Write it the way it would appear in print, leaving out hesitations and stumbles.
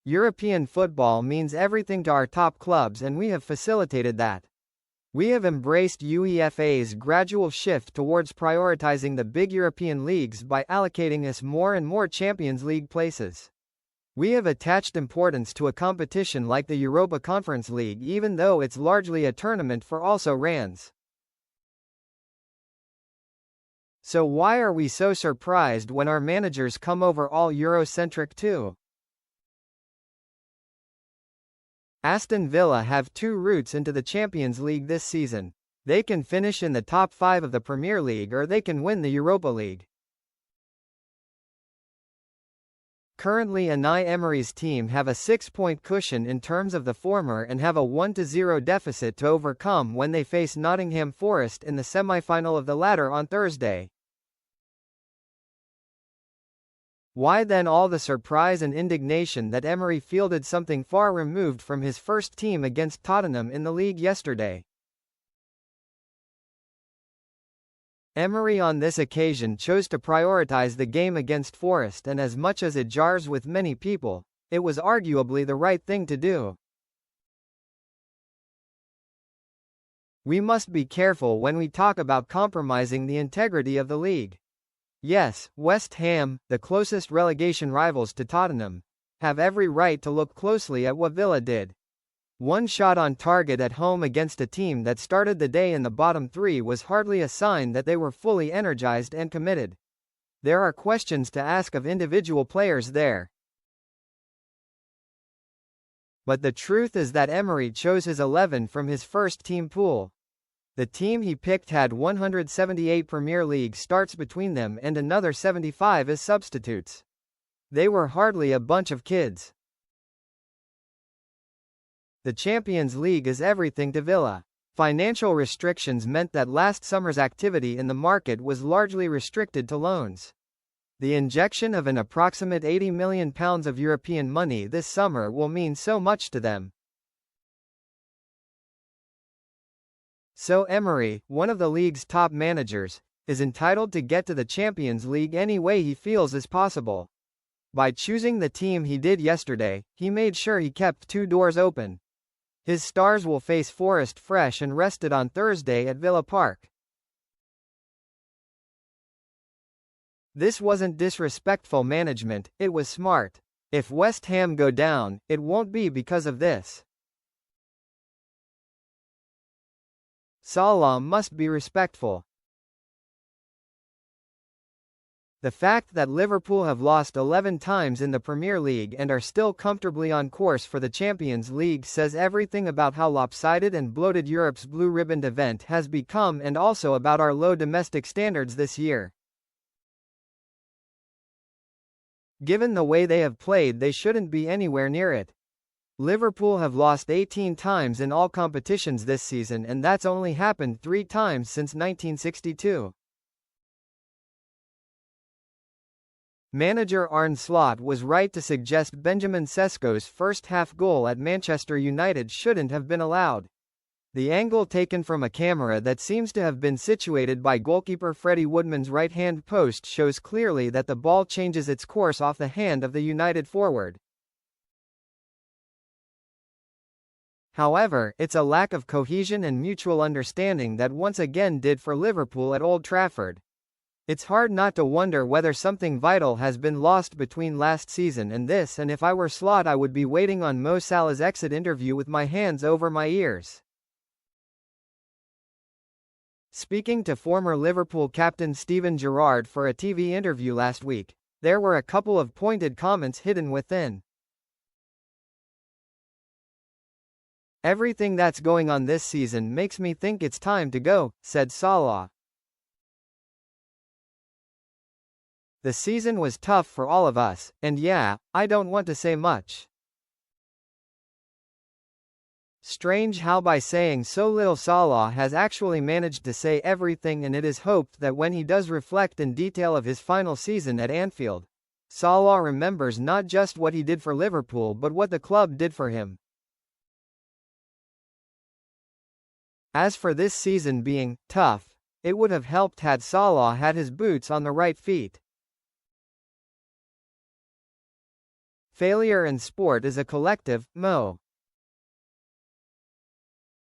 European football means everything to our top clubs and we have facilitated that. We have embraced UEFA's gradual shift towards prioritizing the big European leagues by allocating us more and more Champions League places. We have attached importance to a competition like the Europa Conference League even though it's largely a tournament for also Rans. So why are we so surprised when our managers come over all Eurocentric too? Aston Villa have two routes into the Champions League this season. They can finish in the top 5 of the Premier League or they can win the Europa League. Currently Unai Emery's team have a 6-point cushion in terms of the former and have a 1-0 deficit to overcome when they face Nottingham Forest in the semi-final of the latter on Thursday. Why then all the surprise and indignation that Emery fielded something far removed from his first team against Tottenham in the league yesterday? Emery on this occasion chose to prioritise the game against Forest, and as much as it jars with many people, it was arguably the right thing to do. We must be careful when we talk about compromising the integrity of the league. Yes, West Ham, the closest relegation rivals to Tottenham, have every right to look closely at what Villa did. One shot on target at home against a team that started the day in the bottom 3 was hardly a sign that they were fully energized and committed. There are questions to ask of individual players there. But the truth is that Emery chose his 11 from his first team pool. The team he picked had 178 Premier League starts between them and another 75 as substitutes. They were hardly a bunch of kids. The Champions League is everything to Villa. Financial restrictions meant that last summer's activity in the market was largely restricted to loans. The injection of an approximate £80 million of European money this summer will mean so much to them. So Emery, one of the league's top managers, is entitled to get to the Champions League any way he feels is possible. By choosing the team he did yesterday, he made sure he kept 2 doors open. His stars will face Forest fresh and rested on Thursday at Villa Park. This wasn't disrespectful management, it was smart. If West Ham go down, it won't be because of this. Salah must be respectful. The fact that Liverpool have lost 11 times in the Premier League and are still comfortably on course for the Champions League says everything about how lopsided and bloated Europe's blue-ribboned event has become and also about our low domestic standards this year. Given the way they have played, they shouldn't be anywhere near it. Liverpool have lost 18 times in all competitions this season, and that's only happened 3 times since 1962. Manager Arne Slot was right to suggest Benjamin Sesko's first-half goal at Manchester United shouldn't have been allowed. The angle taken from a camera that seems to have been situated by goalkeeper Freddie Woodman's right-hand post shows clearly that the ball changes its course off the hand of the United forward. However, it's a lack of cohesion and mutual understanding that once again did for Liverpool at Old Trafford. It's hard not to wonder whether something vital has been lost between last season and this, and if I were Slot I would be waiting on Mo Salah's exit interview with my hands over my ears. Speaking to former Liverpool captain Steven Gerrard for a TV interview last week, there were a couple of pointed comments hidden within. "Everything that's going on this season makes me think it's time to go," said Salah. "The season was tough for all of us, and yeah, I don't want to say much. Strange how by saying so little Salah has actually managed to say everything, and it is hoped that when he does reflect in detail of his final season at Anfield, Salah remembers not just what he did for Liverpool but what the club did for him. As for this season being tough, it would have helped had Salah had his boots on the right feet. Failure in sport is a collective, Mo.